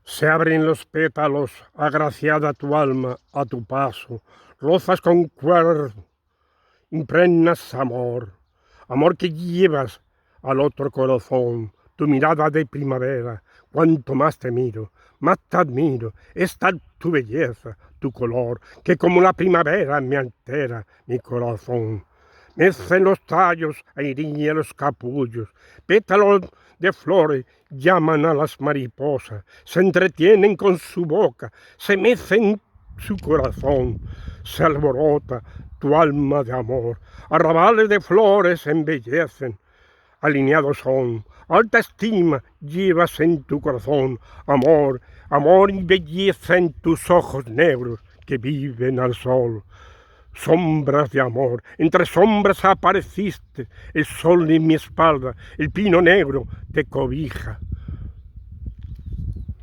Se abren los pétalos, agraciada tu alma a tu paso, rozas con cuerpo, impregnas amor, amor que llevas al otro corazón, tu mirada de primavera, cuanto más te miro, más te admiro, es tal tu belleza, tu color, que como la primavera me altera mi corazón. Mecen los tallos, airían los capullos, pétalos de flores llaman a las mariposas, se entretienen con su boca, se mecen su corazón, se alborota tu alma de amor, arrabales de flores embellecen, alineados son, alta estima llevas en tu corazón, amor, amor y belleza en tus ojos negros que viven al sol. Sombras de amor, entre sombras apareciste, el sol en mi espalda, el pino negro te cobija.